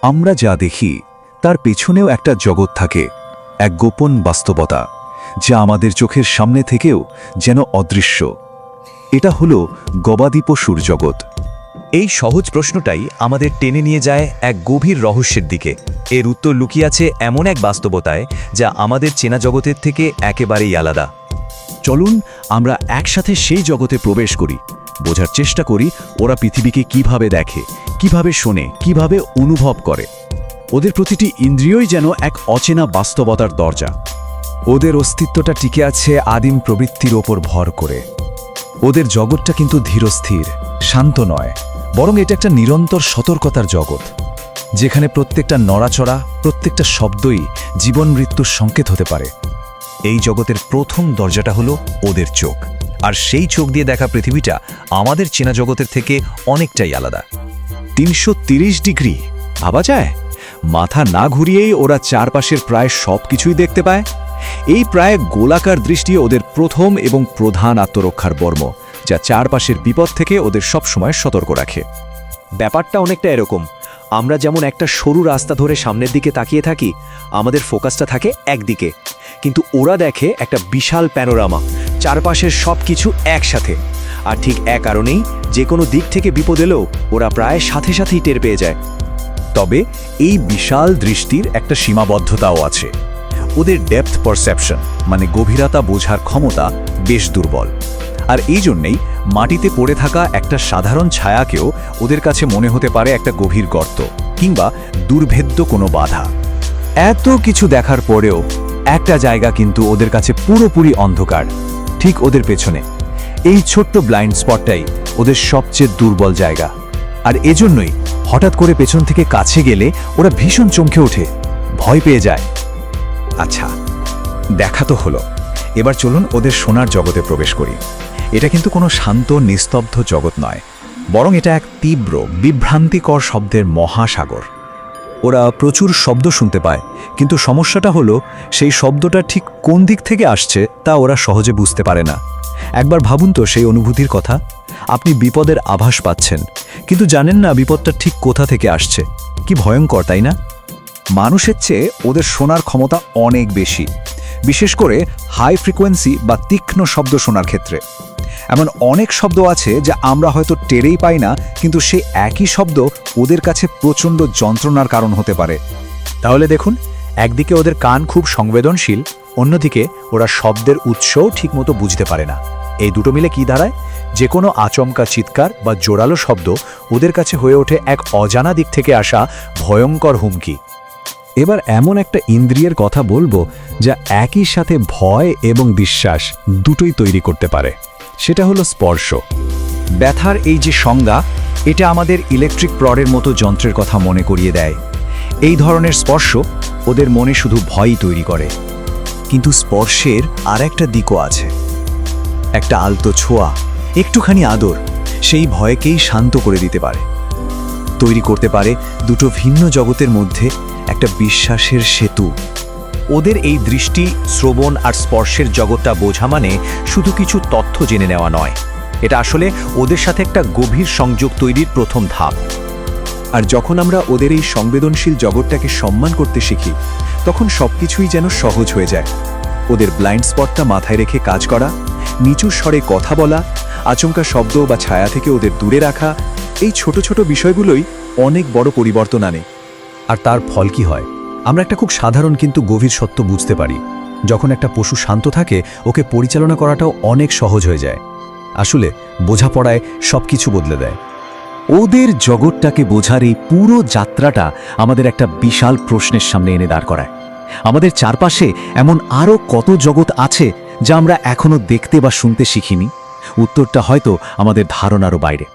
আমরা যা দেখি তার পেছনেও একটা জগৎ থাকে, এক গোপন বাস্তবতা যা আমাদের চোখের সামনে থেকেও যেন অদৃশ্য। এটা হলো গবাদি পশুর জগৎ। এই সহজ প্রশ্নটাই আমাদের টেনে নিয়ে যায় এক গভীর রহস্যের দিকে। এর উত্তর লুকিয়ে আছে এমন এক বাস্তবতায় যা আমাদের চেনা জগতের থেকে একেবারেই আলাদা। চলুন আমরা একসাথে সেই জগতে প্রবেশ করি, বোঝার চেষ্টা করি ওরা পৃথিবীকে কিভাবে দেখে, কিভাবে শোনে, কিভাবে অনুভব করে। ওদের প্রতিটি ইন্দ্রিয়ই যেন এক অচেনা বাস্তবতার দরজা। ওদের অস্তিত্বটা টিকে আছে আদিম প্রবৃত্তির ওপর ভর করে। ওদের জগৎটা কিন্তু ধীরস্থির, শান্ত নয়, বরং এটা একটা নিরন্তর সতর্কতার জগৎ, যেখানে প্রত্যেকটা নড়াচড়া, প্রত্যেকটা শব্দই জীবন মৃত্যুর সংকেত হতে পারে। এই জগতের প্রথম দরজাটা হলো ওদের চোখ, আর সেই চোখ দিয়ে দেখা পৃথিবীটা আমাদের চেনা জগতের থেকে অনেকটাই আলাদা। ৩৩০ ডিগ্রি ভাবা যায়? মাথা না ঘুরিয়েই ওরা চারপাশের প্রায় সব কিছুই দেখতে পায়। এই প্রায় গোলাকার দৃষ্টি ওদের প্রথম এবং প্রধান আত্মরক্ষার বর্ম, যা চারপাশের বিপদ থেকে ওদের সবসময় সতর্ক রাখে। ব্যাপারটা অনেকটা এরকম, আমরা যেমন একটা সরু রাস্তা ধরে সামনের দিকে তাকিয়ে থাকি, আমাদের ফোকাসটা থাকে একদিকে, কিন্তু ওরা দেখে একটা বিশাল প্যানোরামা, চারপাশের সব কিছু একসাথে। আর ঠিক এক কারণেই যে কোনো দিক থেকে বিপদ এলেও ওরা প্রায় সাথে সাথেই টের পেয়ে যায়। তবে এই বিশাল দৃষ্টির একটা সীমাবদ্ধতাও আছে। ওদের ডেপথ পারসেপশন মানে গভীরতা বোঝার ক্ষমতা বেশ দুর্বল। আর এই জন্যেই মাটিতে পড়ে থাকা একটা সাধারণ ছায়াকেও ওদের কাছে মনে হতে পারে একটা গভীর গর্ত কিংবা দুর্ভেদ্য কোনো বাধা। এত কিছু দেখার পরেও একটা জায়গা কিন্তু ওদের কাছে পুরোপুরি অন্ধকার, ঠিক ওদের পেছনে। এই ছোট্ট ব্লাইন্ড স্পটটাই ওদের সবচেয়ে দুর্বল জায়গা। আর এজন্যই হঠাৎ করে পেছন থেকে কাছে গেলে ওরা ভীষণ চমকে ওঠে, ভয় পেয়ে যায়। আচ্ছা, দেখা তো হলো, এবার চলুন ওদের শোনার জগতে প্রবেশ করি। এটা কিন্তু কোনো শান্ত নিস্তব্ধ জগৎ নয়, বরং এটা এক তীব্র বিভ্রান্তিকর শব্দের মহাসাগর। ওরা প্রচুর শব্দ শুনতে পায়, কিন্তু সমস্যাটা হলো সেই শব্দটা ঠিক কোন দিক থেকে আসছে তা ওরা সহজে বুঝতে পারে না। একবার ভাবুন তো সেই অনুভূতির কথা। আপনি বিপদের আভাস পাচ্ছেন, কিন্তু জানেন না বিপদটা ঠিক কোথা থেকে আসছে। কি ভয়ঙ্কর, তাই না? মানুষের চেয়ে ওদের শোনার ক্ষমতা অনেক বেশি, বিশেষ করে হাই ফ্রিকোয়েন্সি বা তীক্ষ্ণ শব্দ শোনার ক্ষেত্রে। এমন অনেক শব্দ আছে যা আমরা হয়তো টেরেই পাই না, কিন্তু সেই একই শব্দ ওদের কাছে প্রচণ্ড যন্ত্রণার কারণ হতে পারে। তাহলে দেখুন, একদিকে ওদের কান খুব সংবেদনশীল, অন্যদিকে ওরা শব্দের উৎসও ঠিকমতো বুঝতে পারে না। এই দুটো মিলে কি দাঁড়ায়? যে কোনো আচমকা চিৎকার বা জোরালো শব্দ ওদের কাছে হয়ে ওঠে এক অজানা দিক থেকে আসা ভয়ঙ্কর হুমকি। এবার এমন একটা ইন্দ্রিয়ের কথা বলবো যা একই সাথে ভয় এবং বিশ্বাস দুটোই তৈরি করতে পারে। সেটা হলো স্পর্শ। ব্যথার এই যে সংজ্ঞা, এটা আমাদের ইলেকট্রিক প্রডের মতো যন্ত্রের কথা মনে করিয়ে দেয়। এই ধরনের স্পর্শ ওদের মনে শুধু ভয়ই তৈরি করে, কিন্তু স্পর্শের আর একটা দিকও আছে। একটা আলতো ছোঁয়া, একটুখানি আদর সেই ভয়কেই শান্ত করে দিতে পারে, তৈরি করতে পারে দুটো ভিন্ন জগতের মধ্যে একটা বিশ্বাসের সেতু। ওদের এই দৃষ্টি, শ্রবণ আর স্পর্শের জগৎটা বোঝা মানে শুধু কিছু তথ্য জেনে নেওয়া নয়, এটা আসলে ওদের সাথে একটা গভীর সংযোগ তৈরির প্রথম ধাপ। আর যখন আমরা ওদের এই সংবেদনশীল জগৎটাকে সম্মান করতে শিখি, তখন সবকিছুই যেন সহজ হয়ে যায়। ওদের ব্লাইন্ড স্পটটা মাথায় রেখে কাজ করা, নিচু স্বরে কথা বলা, আচমকা শব্দ বা ছায়া থেকে ওদের দূরে রাখা, এই ছোট ছোট বিষয়গুলোই অনেক বড় পরিবর্তন আনে। আর তার ফল কি হয়? আমরা একটা খুব সাধারণ কিন্তু গভীর সত্য বুঝতে পারি। যখন একটা পশু শান্ত থাকে, ওকে পরিচালনা করাটাও অনেক সহজ হয়ে যায়। আসলে বোঝাপড়ায় সবকিছু বদলে দেয়। ওদের জগৎটাকে বোঝার এই পুরো যাত্রাটা আমাদের একটা বিশাল প্রশ্নের সামনে এনে দাঁড় করায়। আমাদের চারপাশে এমন আরও কত জগৎ আছে যা আমরা এখনো দেখতে বা শুনতে শিখিনি? উত্তরটা হয়তো আমাদের ধারণারও বাইরে।